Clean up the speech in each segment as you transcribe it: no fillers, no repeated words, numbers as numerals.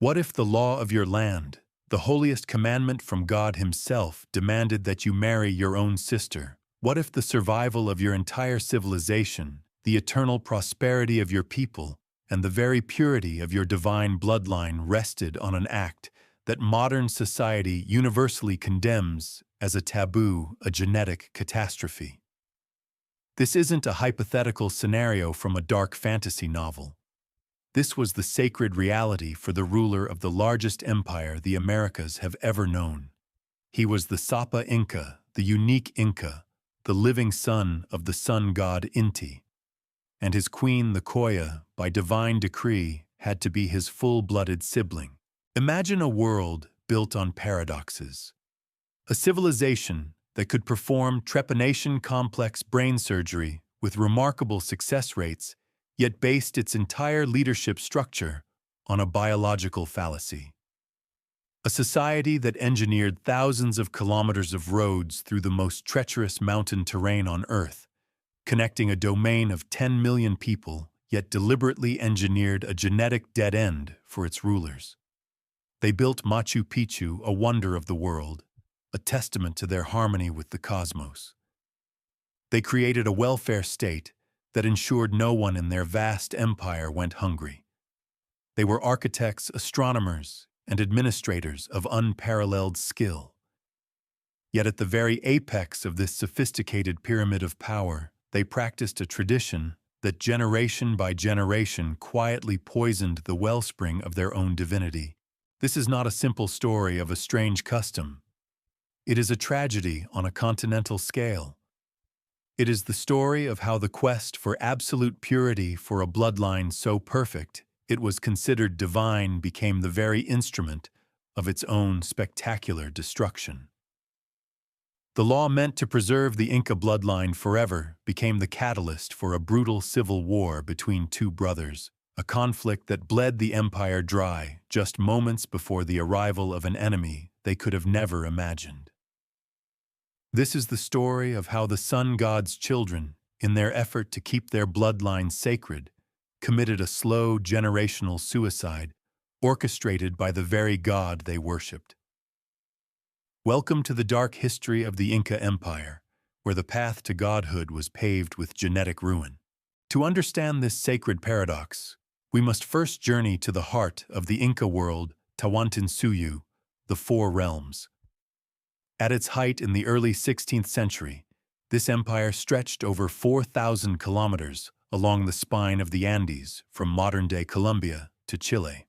What if the law of your land, the holiest commandment from God Himself, demanded that you marry your own sister? What if the survival of your entire civilization, the eternal prosperity of your people, and the very purity of your divine bloodline rested on an act that modern society universally condemns as a taboo, a genetic catastrophe? This isn't a hypothetical scenario from a dark fantasy novel. This was the sacred reality for the ruler of the largest empire the Americas have ever known. He was the Sapa Inca, the unique Inca, the living son of the sun god Inti. And his queen, the Koya, by divine decree, had to be his full-blooded sibling. Imagine a world built on paradoxes. A civilization that could perform trepanation-complex brain surgery with remarkable success rates, yet based its entire leadership structure on a biological fallacy. A society that engineered thousands of kilometers of roads through the most treacherous mountain terrain on Earth, connecting a domain of 10 million people, yet deliberately engineered a genetic dead end for its rulers. They built Machu Picchu, a wonder of the world, a testament to their harmony with the cosmos. They created a welfare state that ensured no one in their vast empire went hungry. They were architects, astronomers, and administrators of unparalleled skill. Yet at the very apex of this sophisticated pyramid of power, they practiced a tradition that generation by generation quietly poisoned the wellspring of their own divinity. This is not a simple story of a strange custom. It is a tragedy on a continental scale. It is the story of how the quest for absolute purity for a bloodline so perfect it was considered divine became the very instrument of its own spectacular destruction. The law meant to preserve the Inca bloodline forever became the catalyst for a brutal civil war between two brothers, a conflict that bled the empire dry just moments before the arrival of an enemy they could have never imagined. This is the story of how the sun god's children, in their effort to keep their bloodline sacred, committed a slow generational suicide orchestrated by the very god they worshipped. Welcome to the dark history of the Inca Empire, where the path to godhood was paved with genetic ruin. To understand this sacred paradox, we must first journey to the heart of the Inca world, Tawantinsuyu, the Four Realms. At its height in the early 16th century, this empire stretched over 4,000 kilometers along the spine of the Andes from modern-day Colombia to Chile.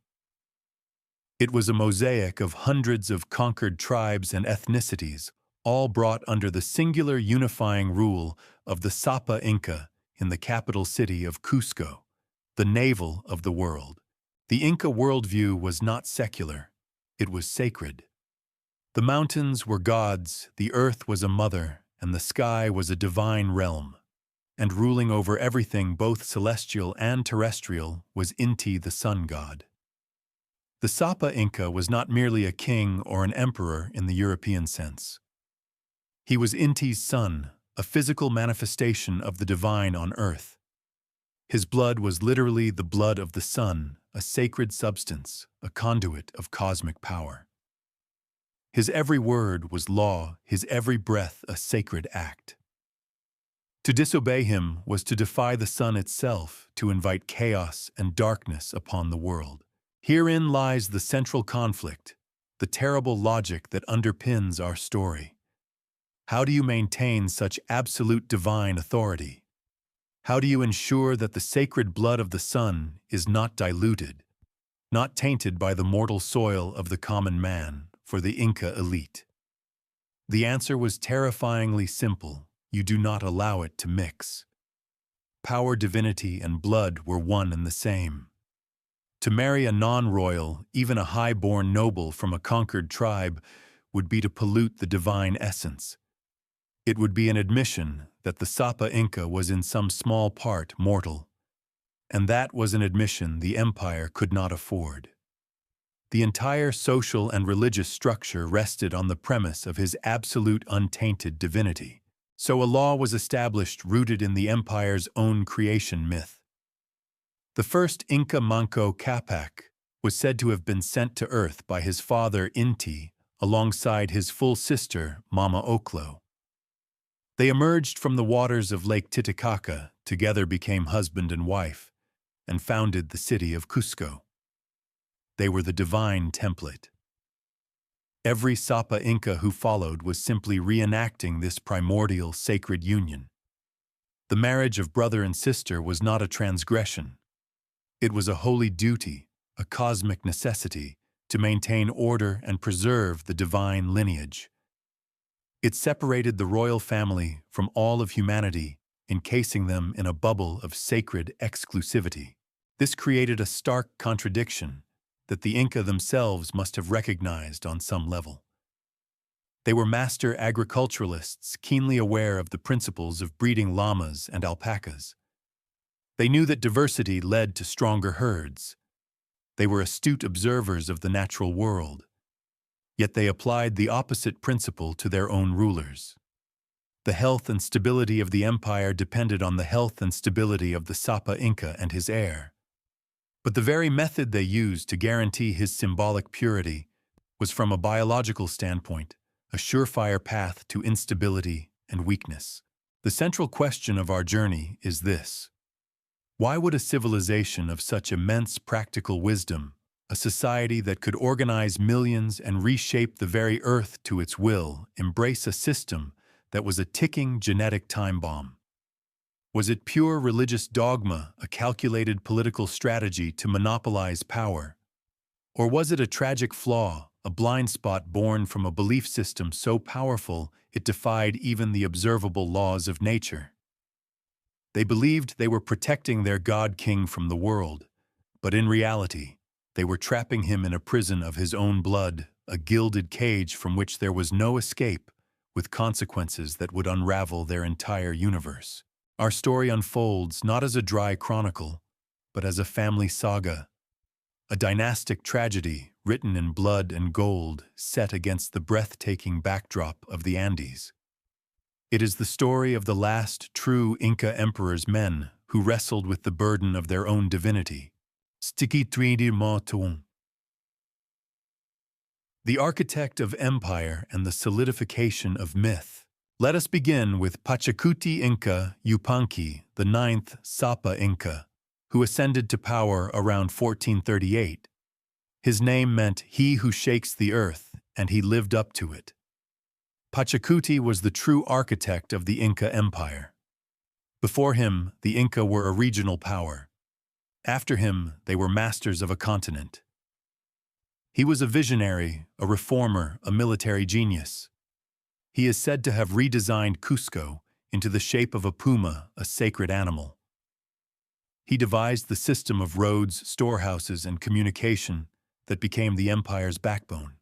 It was a mosaic of hundreds of conquered tribes and ethnicities, all brought under the singular unifying rule of the Sapa Inca in the capital city of Cusco, the navel of the world. The Inca worldview was not secular, it was sacred. The mountains were gods, the earth was a mother, and the sky was a divine realm. And ruling over everything both celestial and terrestrial was Inti the sun god. The Sapa Inca was not merely a king or an emperor in the European sense. He was Inti's son, a physical manifestation of the divine on earth. His blood was literally the blood of the sun, a sacred substance, a conduit of cosmic power. His every word was law, his every breath a sacred act. To disobey him was to defy the sun itself, to invite chaos and darkness upon the world. Herein lies the central conflict, the terrible logic that underpins our story. How do you maintain such absolute divine authority? How do you ensure that the sacred blood of the sun is not diluted, not tainted by the mortal soil of the common man for the Inca elite? The answer was terrifyingly simple. You do not allow it to mix. Power, divinity, and blood were one and the same. To marry a non-royal, even a high-born noble from a conquered tribe, would be to pollute the divine essence. It would be an admission that the Sapa Inca was in some small part mortal, and that was an admission the empire could not afford. The entire social and religious structure rested on the premise of his absolute untainted divinity. So a law was established rooted in the empire's own creation myth. The first Inca Manco Capac, was said to have been sent to Earth by his father Inti alongside his full sister Mama Oklo. They emerged from the waters of Lake Titicaca, together became husband and wife, and founded the city of Cusco. They were the divine template. Every Sapa Inca who followed was simply reenacting this primordial sacred union. The marriage of brother and sister was not a transgression. It was a holy duty, a cosmic necessity, to maintain order and preserve the divine lineage. It separated the royal family from all of humanity, encasing them in a bubble of sacred exclusivity. This created a stark contradiction that the Inca themselves must have recognized on some level. They were master agriculturalists, keenly aware of the principles of breeding llamas and alpacas. They knew that diversity led to stronger herds. They were astute observers of the natural world. Yet they applied the opposite principle to their own rulers. The health and stability of the empire depended on the health and stability of the Sapa Inca and his heir. But the very method they used to guarantee his symbolic purity was, from a biological standpoint, a surefire path to instability and weakness. The central question of our journey is this: why would a civilization of such immense practical wisdom, a society that could organize millions and reshape the very earth to its will, embrace a system that was a ticking genetic time bomb? Was it pure religious dogma, a calculated political strategy to monopolize power? Or was it a tragic flaw, a blind spot born from a belief system so powerful it defied even the observable laws of nature? They believed they were protecting their god-king from the world, but in reality, they were trapping him in a prison of his own blood, a gilded cage from which there was no escape, with consequences that would unravel their entire universe. Our story unfolds not as a dry chronicle, but as a family saga, a dynastic tragedy written in blood and gold set against the breathtaking backdrop of the Andes. It is the story of the last true Inca emperor's men who wrestled with the burden of their own divinity. The architect of empire and the solidification of myth. Let us begin with Pachacuti Inca Yupanqui, the ninth Sapa Inca, who ascended to power around 1438. His name meant "he who shakes the earth," and he lived up to it. Pachacuti was the true architect of the Inca Empire. Before him, the Inca were a regional power. After him, they were masters of a continent. He was a visionary, a reformer, a military genius. He is said to have redesigned Cusco into the shape of a puma, a sacred animal. He devised the system of roads, storehouses, and communication that became the empire's backbone.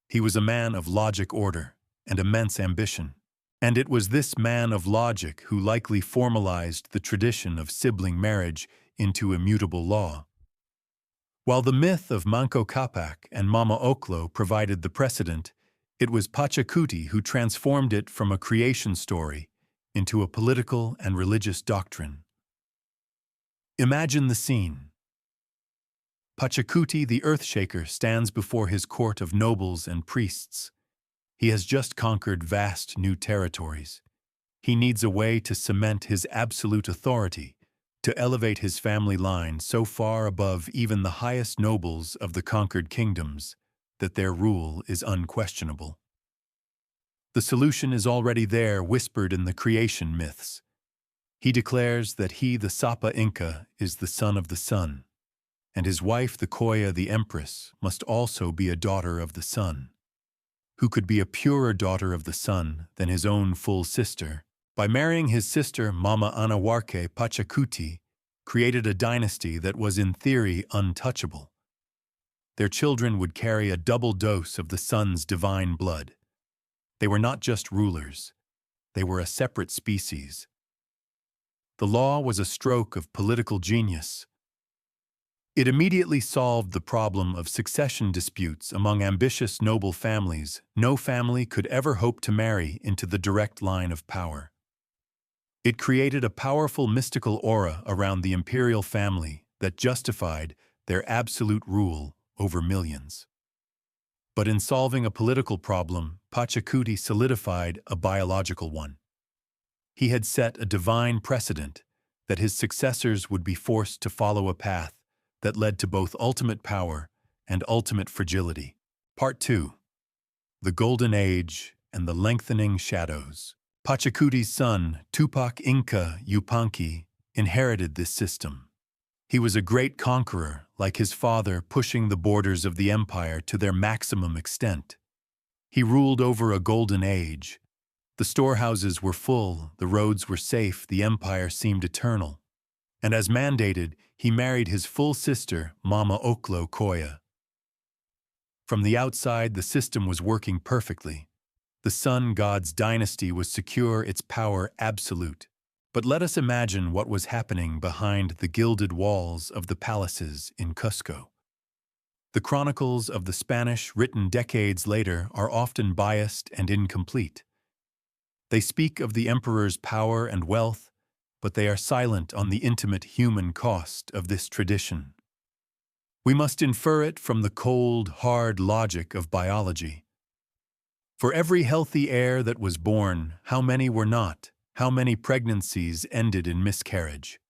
He was a man of logic, order, and immense ambition. And it was this man of logic who likely formalized the tradition of sibling marriage into immutable law. While the myth of Manco Capac and Mama Oklo provided the precedent, it was Pachacuti who transformed it from a creation story into a political and religious doctrine. Imagine the scene. Pachacuti, the Earthshaker, stands before his court of nobles and priests. He has just conquered vast new territories. He needs a way to cement his absolute authority, to elevate his family line so far above even the highest nobles of the conquered kingdoms that their rule is unquestionable. The solution is already there, whispered in the creation myths. He declares that he, the Sapa Inca, is the son of the sun, and his wife, the Coya, the empress, must also be a daughter of the sun. Who could be a purer daughter of the sun than his own full sister? By marrying his sister, Mama Anahuarque, Pachacuti created a dynasty that was in theory untouchable. Their children would carry a double dose of the sun's divine blood. They were not just rulers, they were a separate species. The law was a stroke of political genius. It immediately solved the problem of succession disputes among ambitious noble families. No family could ever hope to marry into the direct line of power. It created a powerful mystical aura around the imperial family that justified their absolute rule over millions. But in solving a political problem, Pachacuti solidified a biological one. He had set a divine precedent that his successors would be forced to follow a path that led to both ultimate power and ultimate fragility. Part 2. The Golden Age and the Lengthening Shadows. Pachacuti's son, Tupac Inca Yupanqui, inherited this system. He was a great conqueror, like his father, pushing the borders of the empire to their maximum extent. He ruled over a golden age. The storehouses were full, the roads were safe, the empire seemed eternal. And as mandated, he married his full sister, Mama Oklo Koya. From the outside, the system was working perfectly. The sun god's dynasty was secure, its power absolute. But let us imagine what was happening behind the gilded walls of the palaces in Cusco. The chronicles of the Spanish, written decades later, are often biased and incomplete. They speak of the emperor's power and wealth, but they are silent on the intimate human cost of this tradition. We must infer it from the cold, hard logic of biology. For every healthy heir that was born, how many were not? How many pregnancies ended in miscarriage?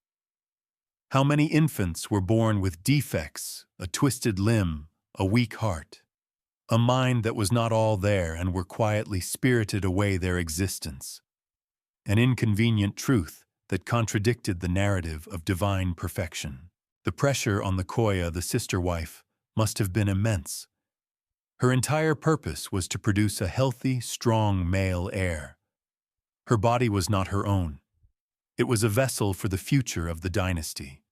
How many infants were born with defects, a twisted limb, a weak heart, a mind that was not all there and were quietly spirited away their existence? An inconvenient truth that contradicted the narrative of divine perfection. The pressure on the Koya, the sister wife, must have been immense. Her entire purpose was to produce a healthy, strong male heir. Her body was not her own. It was a vessel for the future of the dynasty.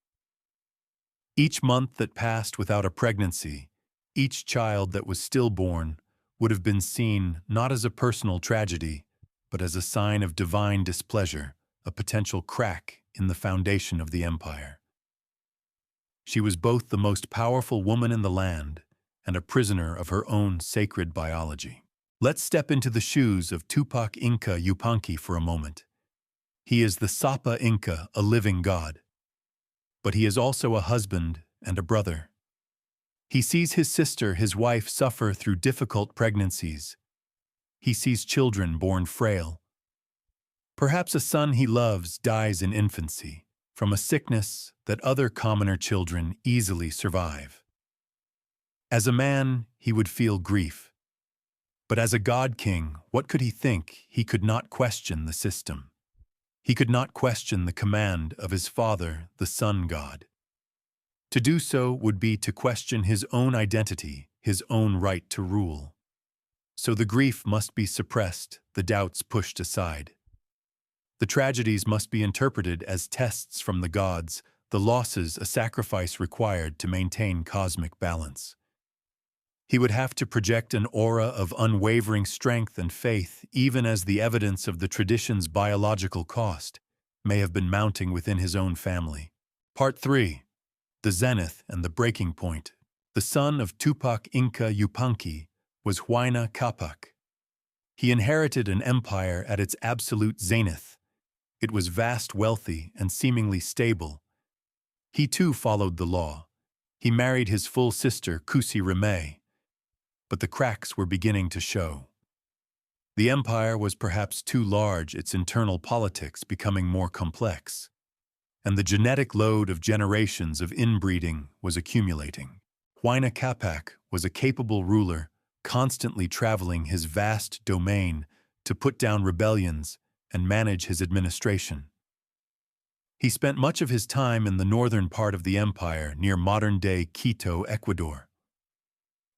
Each month that passed without a pregnancy, each child that was stillborn, would have been seen not as a personal tragedy, but as a sign of divine displeasure, a potential crack in the foundation of the empire. She was both the most powerful woman in the land and a prisoner of her own sacred biology. Let's step into the shoes of Tupac Inca Yupanqui for a moment. He is the Sapa Inca, a living god. But he is also a husband and a brother. He sees his sister, his wife, suffer through difficult pregnancies. He sees children born frail. Perhaps a son he loves dies in infancy from a sickness that other commoner children easily survive. As a man, he would feel grief. But as a god-king, what could he think? He could not question the system. He could not question the command of his father, the sun god. To do so would be to question his own identity, his own right to rule. So the grief must be suppressed, the doubts pushed aside. The tragedies must be interpreted as tests from the gods, the losses a sacrifice required to maintain cosmic balance. He would have to project an aura of unwavering strength and faith, even as the evidence of the tradition's biological cost may have been mounting within his own family. Part 3. The Zenith and the Breaking Point. The son of Tupac Inca Yupanqui was Huayna Capac. He inherited an empire at its absolute zenith. It was vast, wealthy, and seemingly stable. He too followed the law. He married his full sister, Kusi Reme. But the cracks were beginning to show. The empire was perhaps too large, its internal politics becoming more complex, and the genetic load of generations of inbreeding was accumulating. Huayna Capac was a capable ruler, constantly traveling his vast domain to put down rebellions and manage his administration. He spent much of his time in the northern part of the empire near modern-day Quito, Ecuador.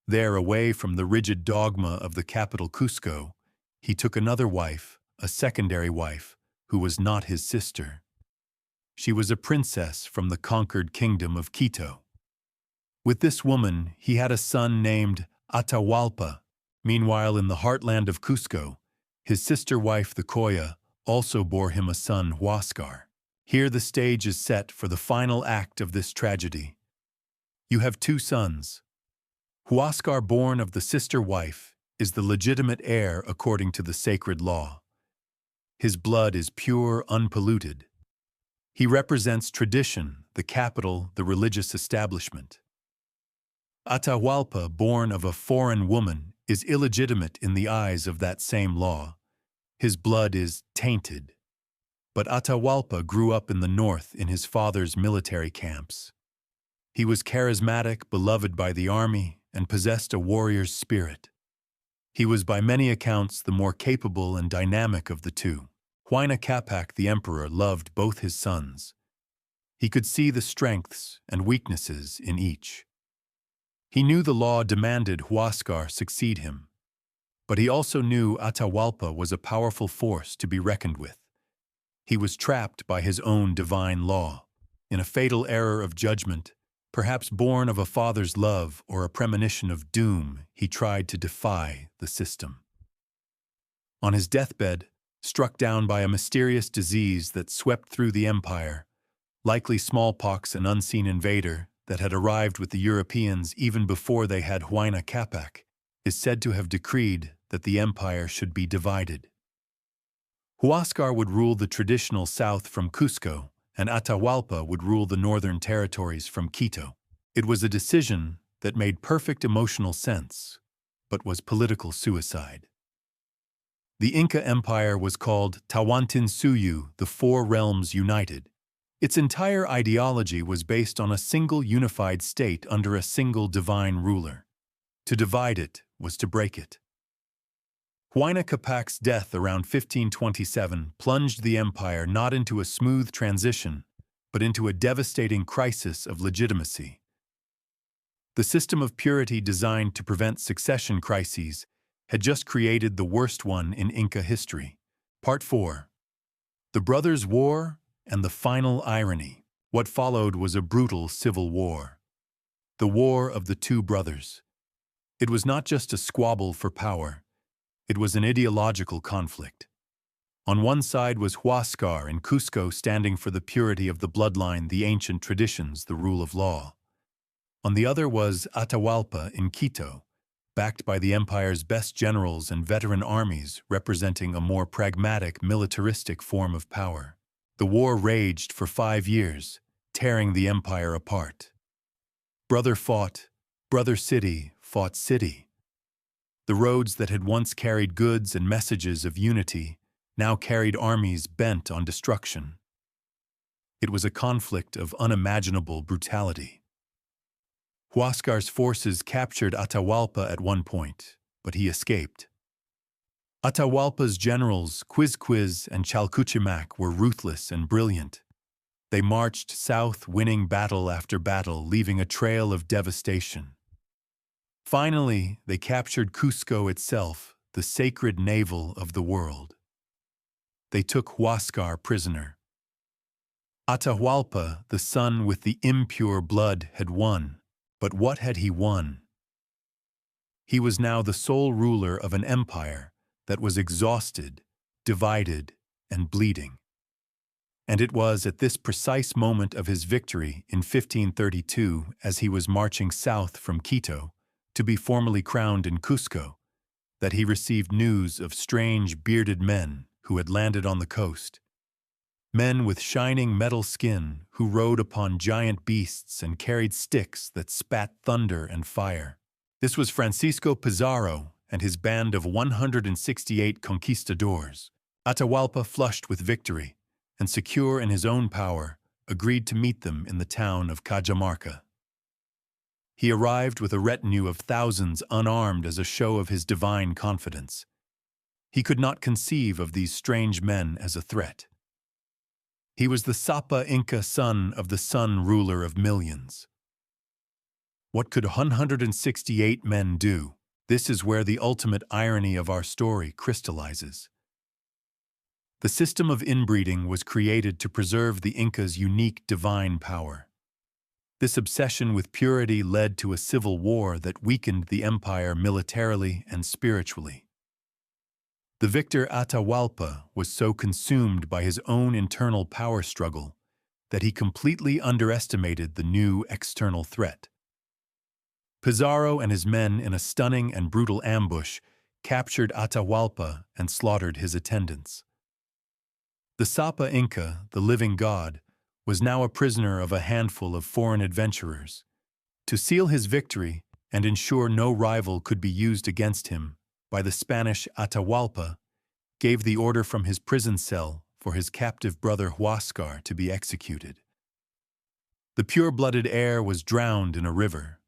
There, away from the rigid dogma of the capital Cusco, he took another wife, a secondary wife, who was not his sister. She was a princess from the conquered kingdom of Quito. With this woman, he had a son named Atahualpa. Meanwhile, in the heartland of Cusco, his sister wife, the Koya, also bore him a son, Huascar. Here the stage is set for the final act of this tragedy. You have two sons. Huascar, born of the sister wife, is the legitimate heir according to the sacred law. His blood is pure, unpolluted. He represents tradition, the capital, the religious establishment. Atahualpa, born of a foreign woman, is illegitimate in the eyes of that same law. His blood is tainted. But Atahualpa grew up in the north in his father's military camps. He was charismatic, beloved by the army, and possessed a warrior's spirit. He was by many accounts the more capable and dynamic of the two. Huayna Capac, the emperor, loved both his sons. He could see the strengths and weaknesses in each. He knew the law demanded Huascar succeed him, but he also knew Atahualpa was a powerful force to be reckoned with. He was trapped by his own divine law. In a fatal error of judgment, perhaps born of a father's love or a premonition of doom, he tried to defy the system. On his deathbed, struck down by a mysterious disease that swept through the empire, likely smallpox, an unseen invader that had arrived with the Europeans even before they had Huayna Capac, is said to have decreed that the empire should be divided. Huascar would rule the traditional south from Cusco, and Atahualpa would rule the northern territories from Quito. It was a decision that made perfect emotional sense, but was political suicide. The Inca Empire was called Tawantinsuyu, the Four Realms United. Its entire ideology was based on a single unified state under a single divine ruler. To divide it was to break it. Huayna Capac's death around 1527 plunged the empire not into a smooth transition, but into a devastating crisis of legitimacy. The system of purity designed to prevent succession crises had just created the worst one in Inca history. Part 4. The Brothers' War and the Final Irony. What followed was a brutal civil war. The War of the Two Brothers. It was not just a squabble for power. It was an ideological conflict. On one side was Huascar in Cusco, standing for the purity of the bloodline, the ancient traditions, the rule of law. On the other was Atahualpa in Quito, backed by the empire's best generals and veteran armies, representing a more pragmatic, militaristic form of power. The war raged for 5 years, tearing the empire apart. Brother fought, brother city fought city. The roads that had once carried goods and messages of unity now carried armies bent on destruction. It was a conflict of unimaginable brutality. Huascar's forces captured Atahualpa at one point, but he escaped. Atahualpa's generals, Quizquiz and Chalcuchimac, were ruthless and brilliant. They marched south, winning battle after battle, leaving a trail of devastation. Finally, they captured Cusco itself, the sacred navel of the world. They took Huascar prisoner. Atahualpa, the son with the impure blood, had won. But what had he won? He was now the sole ruler of an empire that was exhausted, divided, and bleeding. And it was at this precise moment of his victory in 1532, as he was marching south from Quito, to be formally crowned in Cusco, that he received news of strange bearded men who had landed on the coast. Men with shining metal skin who rode upon giant beasts and carried sticks that spat thunder and fire. This was Francisco Pizarro and his band of 168 conquistadors. Atahualpa, flushed with victory and secure in his own power, agreed to meet them in the town of Cajamarca. He arrived with a retinue of thousands, unarmed, as a show of his divine confidence. He could not conceive of these strange men as a threat. He was the Sapa Inca, son of the sun ruler of millions. What could 168 men do? This is where the ultimate irony of our story crystallizes. The system of inbreeding was created to preserve the Incas' unique divine power. This obsession with purity led to a civil war that weakened the empire militarily and spiritually. The victor Atahualpa was so consumed by his own internal power struggle that he completely underestimated the new external threat. Pizarro and his men, in a stunning and brutal ambush, captured Atahualpa and slaughtered his attendants. The Sapa Inca, the living god, was now a prisoner of a handful of foreign adventurers. To seal his victory, and ensure no rival could be used against him by the Spanish Atahualpa, gave the order from his prison cell for his captive brother Huascar to be executed. The pure-blooded heir was drowned in a river.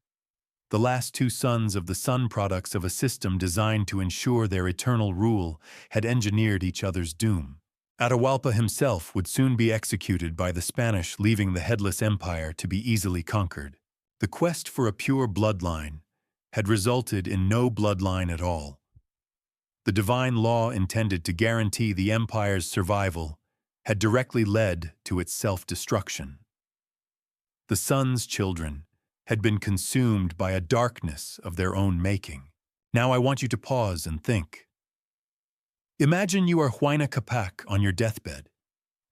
The last two sons of the sun products of a system designed to ensure their eternal rule had engineered each other's doom. Atahualpa himself would soon be executed by the Spanish, leaving the headless empire to be easily conquered. The quest for a pure bloodline had resulted in no bloodline at all. The divine law intended to guarantee the empire's survival had directly led to its self-destruction. The sun's children had been consumed by a darkness of their own making. Now I want you to pause and think. Imagine you are Huayna Capac on your deathbed.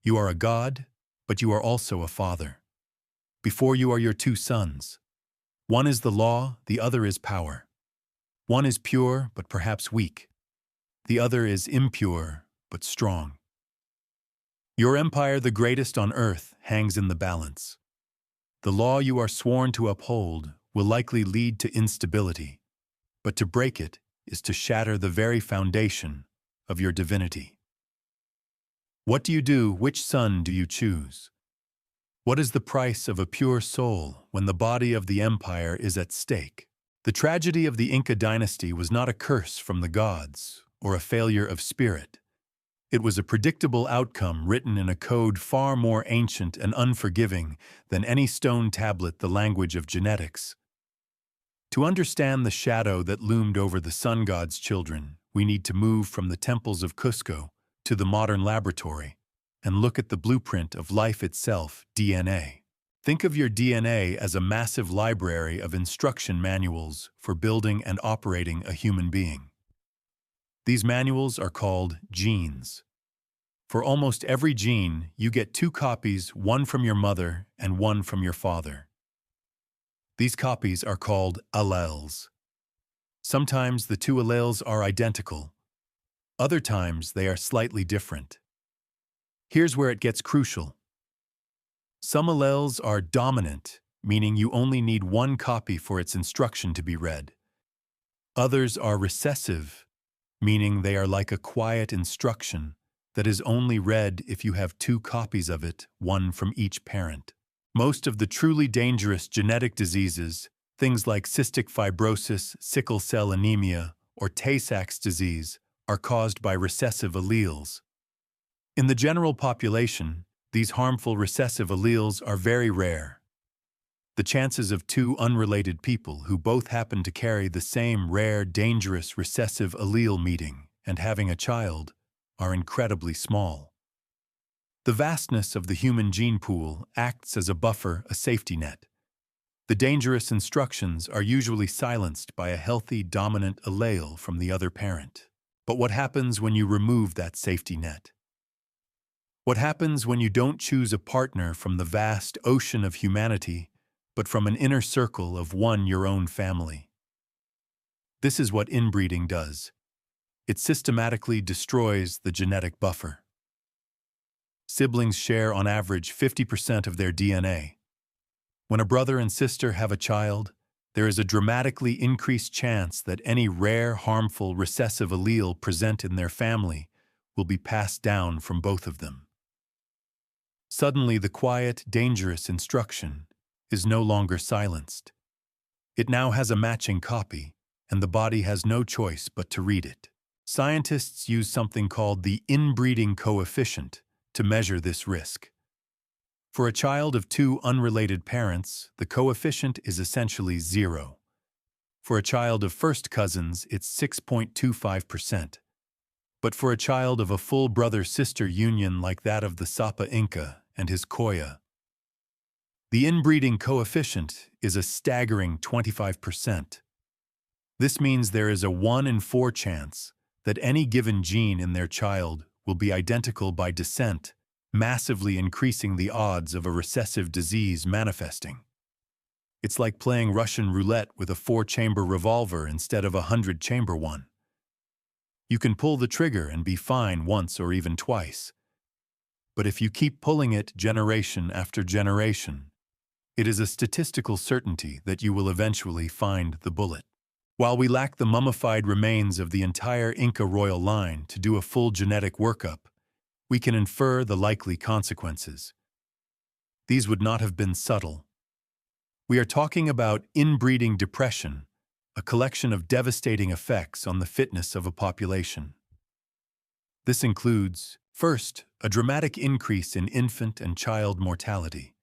You are a god, but you are also a father. Before you are your two sons. One is the law, the other is power. One is pure, but perhaps weak. The other is impure, but strong. Your empire, the greatest on earth, hangs in the balance. The law you are sworn to uphold will likely lead to instability, but to break it is to shatter the very foundation of your divinity. What do you do? Which son do you choose? What is the price of a pure soul when the body of the empire is at stake? The tragedy of the Inca dynasty was not a curse from the gods or a failure of spirit. It was a predictable outcome written in a code far more ancient and unforgiving than any stone tablet, the language of genetics. To understand the shadow that loomed over the sun god's children, we need to move from the temples of Cusco to the modern laboratory and look at the blueprint of life itself, DNA. Think of your DNA as a massive library of instruction manuals for building and operating a human being. These manuals are called genes. For almost every gene, you get two copies, one from your mother and one from your father. These copies are called alleles. Sometimes the two alleles are identical. Other times they are slightly different. Here's where it gets crucial. Some alleles are dominant, meaning you only need one copy for its instruction to be read. Others are recessive, meaning they are like a quiet instruction that is only read if you have two copies of it, one from each parent. Most of the truly dangerous genetic diseases, things like cystic fibrosis, sickle cell anemia, or Tay-Sachs disease, are caused by recessive alleles. In the general population, these harmful recessive alleles are very rare. The chances of two unrelated people who both happen to carry the same rare, dangerous recessive allele meeting and having a child are incredibly small. The vastness of the human gene pool acts as a buffer, a safety net. The dangerous instructions are usually silenced by a healthy, dominant allele from the other parent. But what happens when you remove that safety net? What happens when you don't choose a partner from the vast ocean of humanity, but from an inner circle of one, your own family? This is what inbreeding does. It systematically destroys the genetic buffer. Siblings share on average 50% of their DNA. When a brother and sister have a child, there is a dramatically increased chance that any rare, harmful, recessive allele present in their family will be passed down from both of them. Suddenly, the quiet, dangerous instruction is no longer silenced. It now has a matching copy, and the body has no choice but to read it. Scientists use something called the inbreeding coefficient to measure this risk. For a child of two unrelated parents, the coefficient is essentially 0. For a child of first cousins, it's 6.25%. But for a child of a full brother-sister union like that of the Sapa Inca and his Koya, the inbreeding coefficient is a staggering 25%. This means there is a 1 in 4 chance that any given gene in their child will be identical by descent, massively increasing the odds of a recessive disease manifesting. It's like playing Russian roulette with a 4-chamber revolver instead of a 100-chamber one. You can pull the trigger and be fine once or even twice. But if you keep pulling it generation after generation, It is a statistical certainty that you will eventually find the bullet. While we lack the mummified remains of the entire Inca royal line to do a full genetic workup, we can infer the likely consequences. These would not have been subtle. We are talking about inbreeding depression, a collection of devastating effects on the fitness of a population. This includes, first, a dramatic increase in infant and child mortality.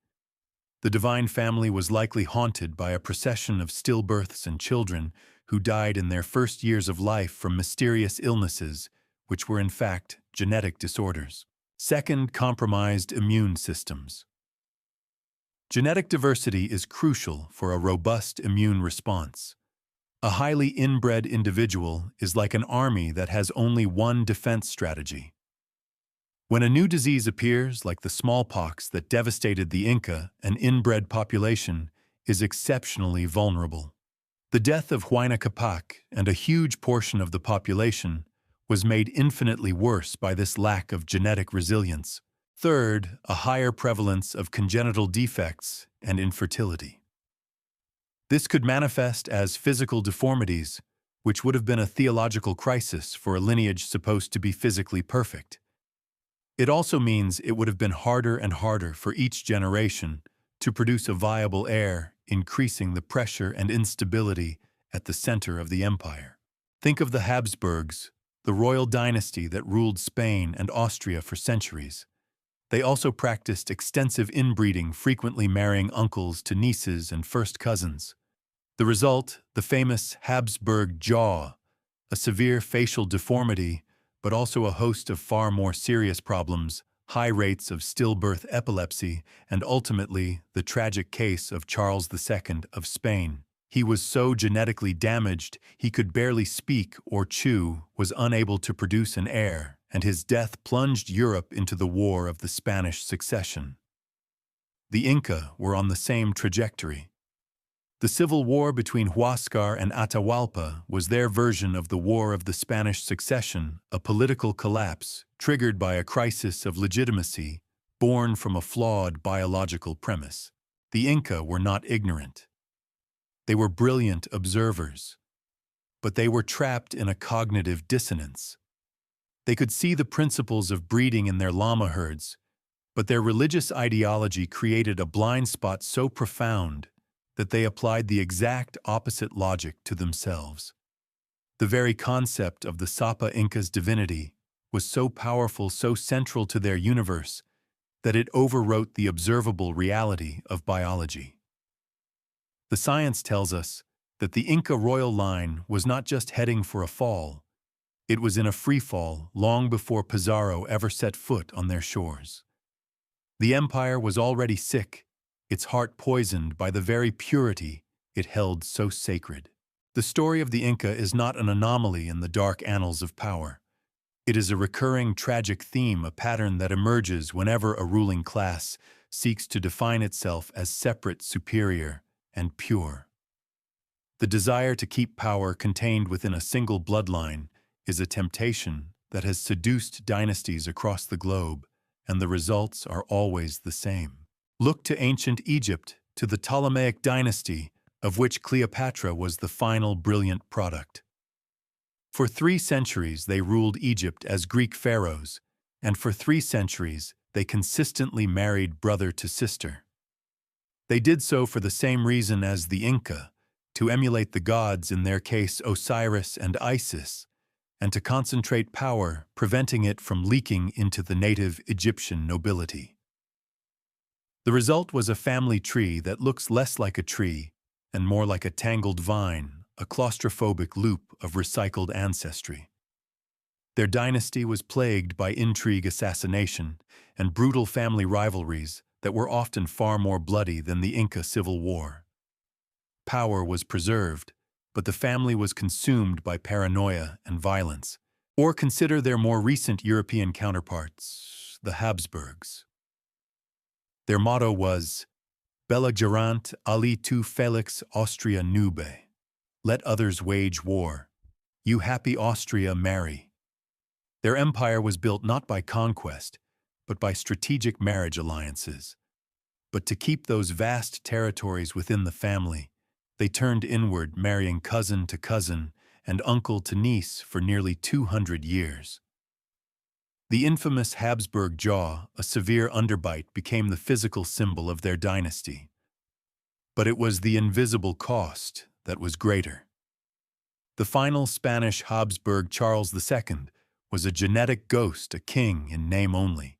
The divine family was likely haunted by a procession of stillbirths and children who died in their first years of life from mysterious illnesses, which were in fact genetic disorders. Second, compromised immune systems. Genetic diversity is crucial for a robust immune response. A highly inbred individual is like an army that has only one defense strategy. When a new disease appears, like the smallpox that devastated the Inca, an inbred population is exceptionally vulnerable. The death of Huayna Capac and a huge portion of the population was made infinitely worse by this lack of genetic resilience. Third, a higher prevalence of congenital defects and infertility. This could manifest as physical deformities, which would have been a theological crisis for a lineage supposed to be physically perfect. It also means it would have been harder and harder for each generation to produce a viable heir, increasing the pressure and instability at the center of the empire. Think of the Habsburgs, the royal dynasty that ruled Spain and Austria for centuries. They also practiced extensive inbreeding, frequently marrying uncles to nieces and first cousins. The result, the famous Habsburg jaw, a severe facial deformity, but also a host of far more serious problems, high rates of stillbirth epilepsy, and ultimately the tragic case of Charles II of Spain. He was so genetically damaged he could barely speak or chew, was unable to produce an heir, and his death plunged Europe into the War of the Spanish Succession. The Inca were on the same trajectory. The civil war between Huáscar and Atahualpa was their version of the War of the Spanish Succession, a political collapse triggered by a crisis of legitimacy born from a flawed biological premise. The Inca were not ignorant. They were brilliant observers, but they were trapped in a cognitive dissonance. They could see the principles of breeding in their llama herds, but their religious ideology created a blind spot so profound that they applied the exact opposite logic to themselves. The very concept of the Sapa Inca's divinity was so powerful, so central to their universe, that it overwrote the observable reality of biology. The science tells us that the Inca royal line was not just heading for a fall, it was in a free fall long before Pizarro ever set foot on their shores. The empire was already sick, its heart poisoned by the very purity it held so sacred. The story of the Inca is not an anomaly in the dark annals of power. It is a recurring tragic theme, a pattern that emerges whenever a ruling class seeks to define itself as separate, superior, and pure. The desire to keep power contained within a single bloodline is a temptation that has seduced dynasties across the globe, and the results are always the same. Look to ancient Egypt, to the Ptolemaic dynasty, of which Cleopatra was the final brilliant product. For 3 centuries they ruled Egypt as Greek pharaohs, and for 3 centuries they consistently married brother to sister. They did so for the same reason as the Inca, to emulate the gods, in their case Osiris and Isis, and to concentrate power, preventing it from leaking into the native Egyptian nobility. The result was a family tree that looks less like a tree and more like a tangled vine, a claustrophobic loop of recycled ancestry. Their dynasty was plagued by intrigue, assassination, and brutal family rivalries that were often far more bloody than the Inca Civil War. Power was preserved, but the family was consumed by paranoia and violence. Or consider their more recent European counterparts, the Habsburgs. Their motto was, Belligerant ali tu felix Austria nube. Let others wage war. You happy Austria marry. Their empire was built not by conquest, but by strategic marriage alliances. But to keep those vast territories within the family, they turned inward, marrying cousin to cousin and uncle to niece for nearly 200 years. The infamous Habsburg jaw, a severe underbite, became the physical symbol of their dynasty. But it was the invisible cost that was greater. The final Spanish Habsburg, Charles II, was a genetic ghost, a king in name only.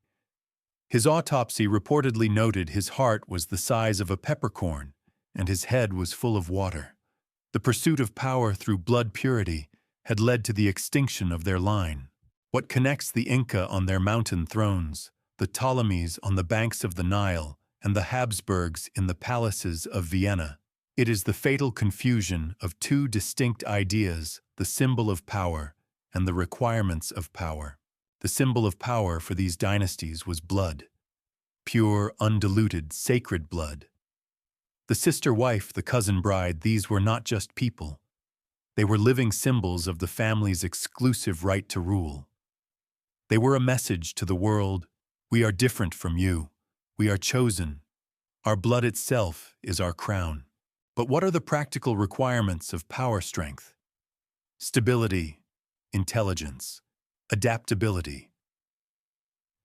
His autopsy reportedly noted his heart was the size of a peppercorn and his head was full of water. The pursuit of power through blood purity had led to the extinction of their line. What connects the Inca on their mountain thrones, the Ptolemies on the banks of the Nile, and the Habsburgs in the palaces of Vienna? It is the fatal confusion of two distinct ideas, the symbol of power and the requirements of power. The symbol of power for these dynasties was blood. Pure, undiluted, sacred blood. The sister wife, the cousin bride, these were not just people. They were living symbols of the family's exclusive right to rule. They were a message to the world: we are different from you. We are chosen. Our blood itself is our crown. But what are the practical requirements of power strength? Stability, intelligence, adaptability.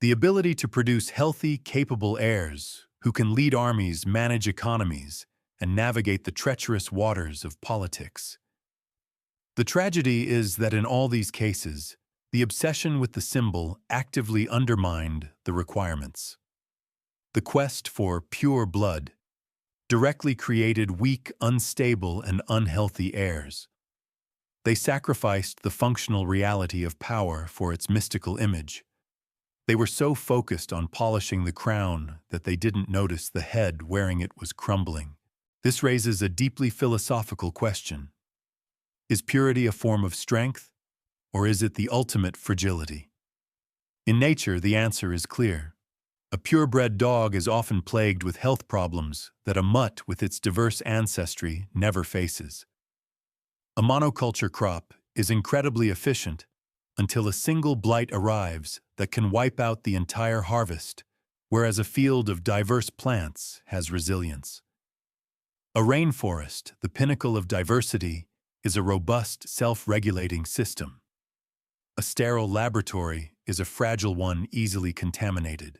The ability to produce healthy, capable heirs who can lead armies, manage economies, and navigate the treacherous waters of politics. The tragedy is that in all these cases, the obsession with the symbol actively undermined the requirements. The quest for pure blood directly created weak, unstable, and unhealthy heirs. They sacrificed the functional reality of power for its mystical image. They were so focused on polishing the crown that they didn't notice the head wearing it was crumbling. This raises a deeply philosophical question. Is purity a form of strength, or is it the ultimate fragility? In nature, the answer is clear. A purebred dog is often plagued with health problems that a mutt with its diverse ancestry never faces. A monoculture crop is incredibly efficient until a single blight arrives that can wipe out the entire harvest, whereas a field of diverse plants has resilience. A rainforest, the pinnacle of diversity, is a robust, self-regulating system. A sterile laboratory is a fragile one, easily contaminated.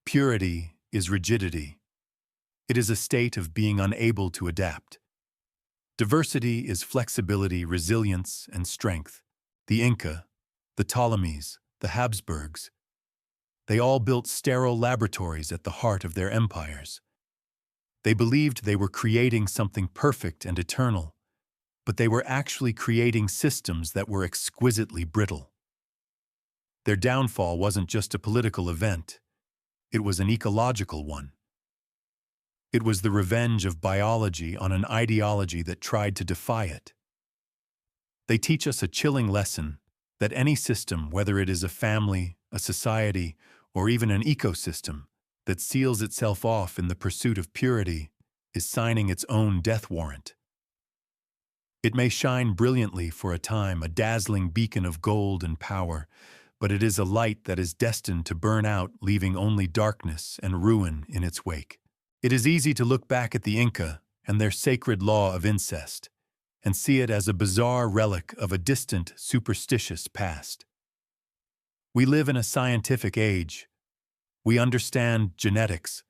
Purity is rigidity. It is a state of being unable to adapt. Diversity is flexibility, resilience, and strength. The Inca, the Ptolemies, the Habsburgs, they all built sterile laboratories at the heart of their empires. They believed they were creating something perfect and eternal, but they were actually creating systems that were exquisitely brittle. Their downfall wasn't just a political event. It was an ecological one. It was the revenge of biology on an ideology that tried to defy it. They teach us a chilling lesson that any system, whether it is a family, a society, or even an ecosystem, that seals itself off in the pursuit of purity is signing its own death warrant. It may shine brilliantly for a time, a dazzling beacon of gold and power, but it is a light that is destined to burn out, leaving only darkness and ruin in its wake. It is easy to look back at the Inca and their sacred law of incest and see it as a bizarre relic of a distant, superstitious past. We live in a scientific age. We understand genetics.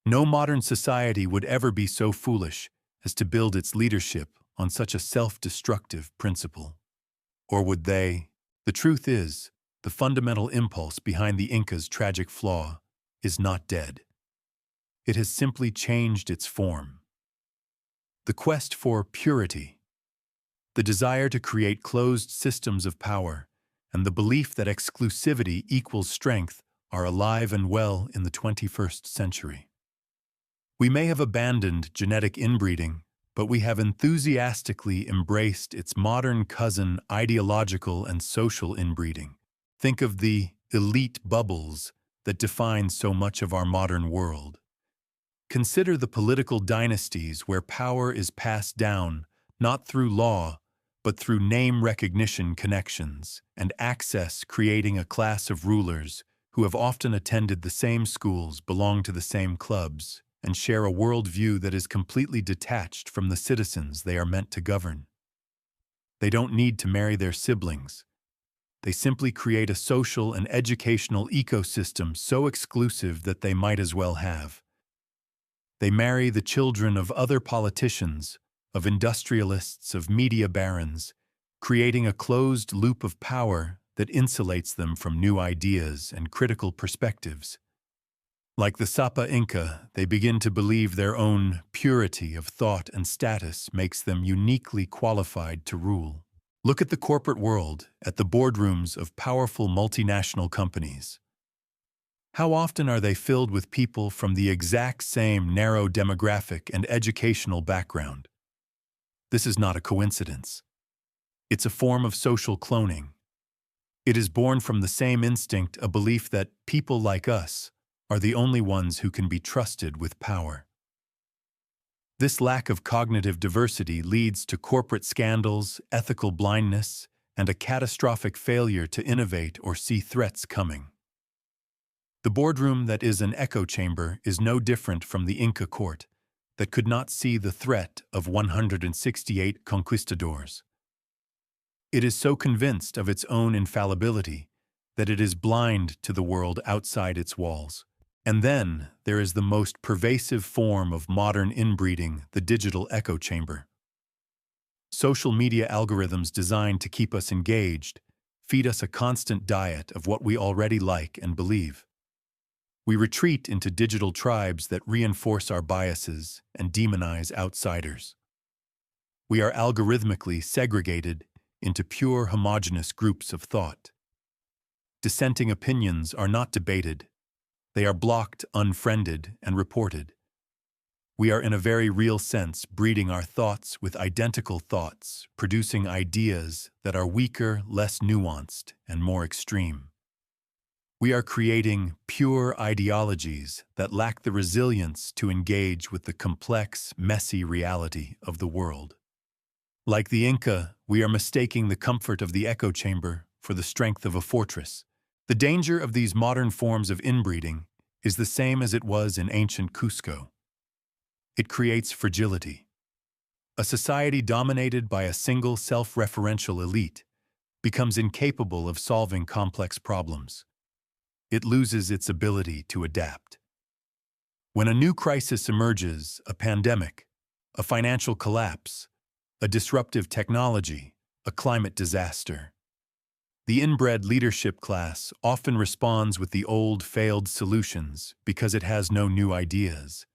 No modern society would ever be so foolish as to build its leadership on such a self-destructive principle. Or would they? The truth is, the fundamental impulse behind the Inca's tragic flaw is not dead. It has simply changed its form. The quest for purity, the desire to create closed systems of power, and the belief that exclusivity equals strength are alive and well in the 21st century. We may have abandoned genetic inbreeding, but we have enthusiastically embraced its modern cousin, ideological and social inbreeding. Think of the elite bubbles that define so much of our modern world. Consider the political dynasties where power is passed down not through law, but through name recognition connections and access, creating a class of rulers who have often attended the same schools, belong to the same clubs, and share a worldview that is completely detached from the citizens they are meant to govern. They don't need to marry their siblings. They simply create a social and educational ecosystem so exclusive that they might as well have. They marry the children of other politicians, of industrialists, of media barons, creating a closed loop of power that insulates them from new ideas and critical perspectives. Like the Sapa Inca, they begin to believe their own purity of thought and status makes them uniquely qualified to rule. Look at the corporate world, at the boardrooms of powerful multinational companies. How often are they filled with people from the exact same narrow demographic and educational background? This is not a coincidence. It's a form of social cloning. It is born from the same instinct, a belief that people like us are the only ones who can be trusted with power. This lack of cognitive diversity leads to corporate scandals, ethical blindness, and a catastrophic failure to innovate or see threats coming. The boardroom that is an echo chamber is no different from the Inca court that could not see the threat of 168 conquistadors. It is so convinced of its own infallibility that it is blind to the world outside its walls. And then there is the most pervasive form of modern inbreeding, the digital echo chamber. Social media algorithms designed to keep us engaged feed us a constant diet of what we already like and believe. We retreat into digital tribes that reinforce our biases and demonize outsiders. We are algorithmically segregated into pure homogeneous groups of thought. Dissenting opinions are not debated. They are blocked, unfriended, and reported. We are in a very real sense breeding our thoughts with identical thoughts, producing ideas that are weaker, less nuanced, and more extreme. We are creating pure ideologies that lack the resilience to engage with the complex, messy reality of the world. Like the Inca, we are mistaking the comfort of the echo chamber for the strength of a fortress. The danger of these modern forms of inbreeding is the same as it was in ancient Cusco. It creates fragility. A society dominated by a single self-referential elite becomes incapable of solving complex problems. It loses its ability to adapt. When a new crisis emerges, a pandemic, a financial collapse, a disruptive technology, a climate disaster, the inbred leadership class often responds with the old, failed solutions because it has no new ideas.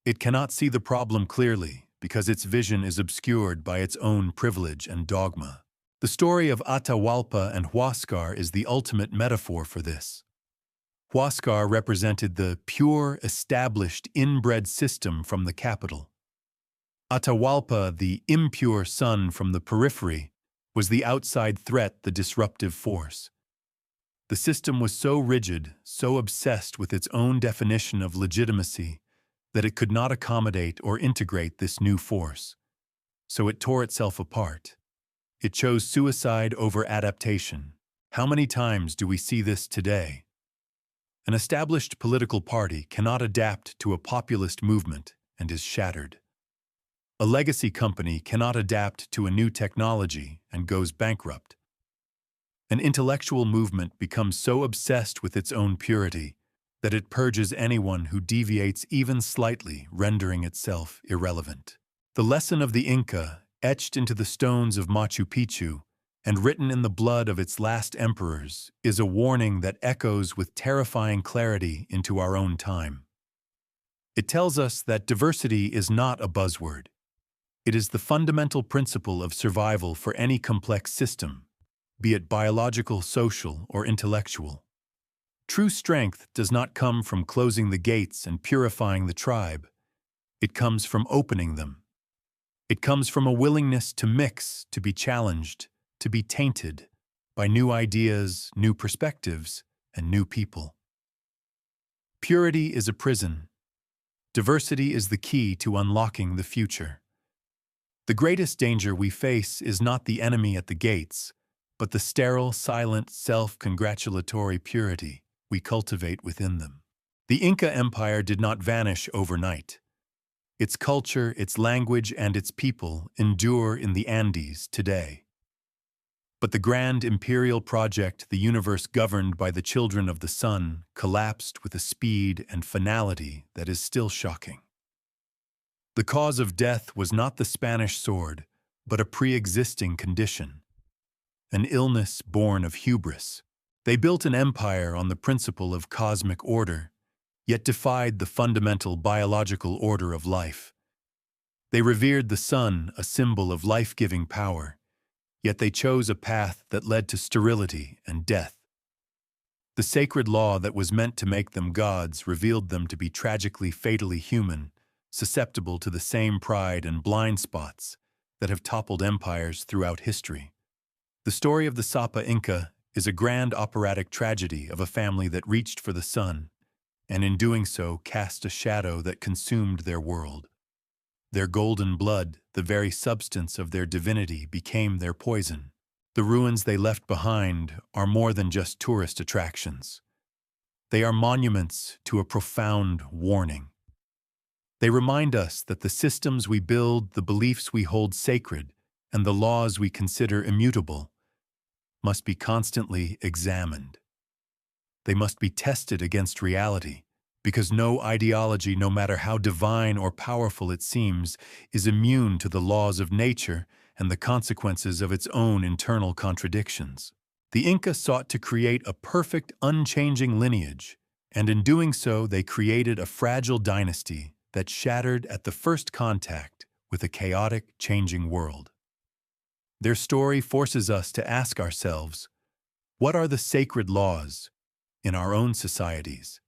It cannot see the problem clearly because its vision is obscured by its own privilege and dogma. The story of Atahualpa and Huáscar is the ultimate metaphor for this. Huáscar represented the pure, established, inbred system from the capital. Atahualpa, the impure son from the periphery, was the outside threat, the disruptive force. The system was so rigid, so obsessed with its own definition of legitimacy, that it could not accommodate or integrate this new force. So it tore itself apart. It chose suicide over adaptation. How many times do we see this today? An established political party cannot adapt to a populist movement and is shattered. A legacy company cannot adapt to a new technology and goes bankrupt. An intellectual movement becomes so obsessed with its own purity that it purges anyone who deviates even slightly, rendering itself irrelevant. The lesson of the Inca, etched into the stones of Machu Picchu and written in the blood of its last emperors, is a warning that echoes with terrifying clarity into our own time. It tells us that diversity is not a buzzword. It is the fundamental principle of survival for any complex system, be it biological, social, or intellectual. True strength does not come from closing the gates and purifying the tribe. It comes from opening them. It comes from a willingness to mix, to be challenged, to be tainted by new ideas, new perspectives, and new people. Purity is a prison. Diversity is the key to unlocking the future. The greatest danger we face is not the enemy at the gates, but the sterile, silent, self-congratulatory purity we cultivate within them. The Inca Empire did not vanish overnight. Its culture, its language, and its people endure in the Andes today. But the grand imperial project, the universe governed by the children of the sun, collapsed with a speed and finality that is still shocking. The cause of death was not the Spanish sword, but a pre-existing condition, an illness born of hubris. They built an empire on the principle of cosmic order, yet defied the fundamental biological order of life. They revered the sun, a symbol of life-giving power, yet they chose a path that led to sterility and death. The sacred law that was meant to make them gods revealed them to be tragically, fatally human, susceptible to the same pride and blind spots that have toppled empires throughout history. The story of the Sapa Inca is a grand operatic tragedy of a family that reached for the sun, and in doing so cast a shadow that consumed their world. Their golden blood, the very substance of their divinity, became their poison. The ruins they left behind are more than just tourist attractions. They are monuments to a profound warning. They remind us that the systems we build, the beliefs we hold sacred, and the laws we consider immutable must be constantly examined. They must be tested against reality, because no ideology, no matter how divine or powerful it seems, is immune to the laws of nature and the consequences of its own internal contradictions. The Inca sought to create a perfect, unchanging lineage, and in doing so they created a fragile dynasty that shattered at the first contact with a chaotic, changing world. Their story forces us to ask ourselves, what are the sacred laws in our own societies?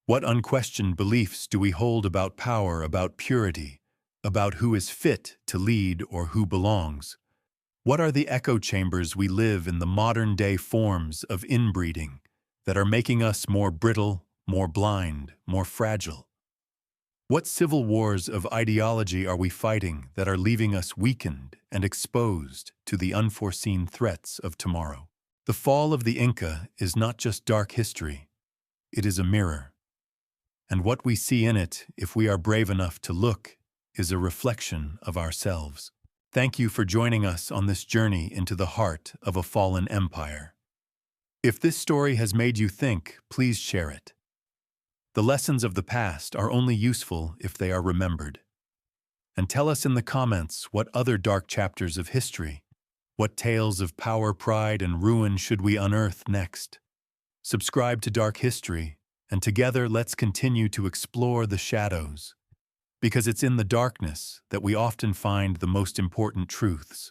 What unquestioned beliefs do we hold about power, about purity, about who is fit to lead or who belongs? What are the echo chambers we live in, the modern-day forms of inbreeding that are making us more brittle, more blind, more fragile? What civil wars of ideology are we fighting that are leaving us weakened and exposed to the unforeseen threats of tomorrow? The fall of the Inca is not just dark history, it is a mirror. And what we see in it, if we are brave enough to look, is a reflection of ourselves. Thank you for joining us on this journey into the heart of a fallen empire. If this story has made you think, please share it. The lessons of the past are only useful if they are remembered. And tell us in the comments what other dark chapters of history, what tales of power, pride, and ruin should we unearth next. Subscribe to Dark History, and together let's continue to explore the shadows, because it's in the darkness that we often find the most important truths.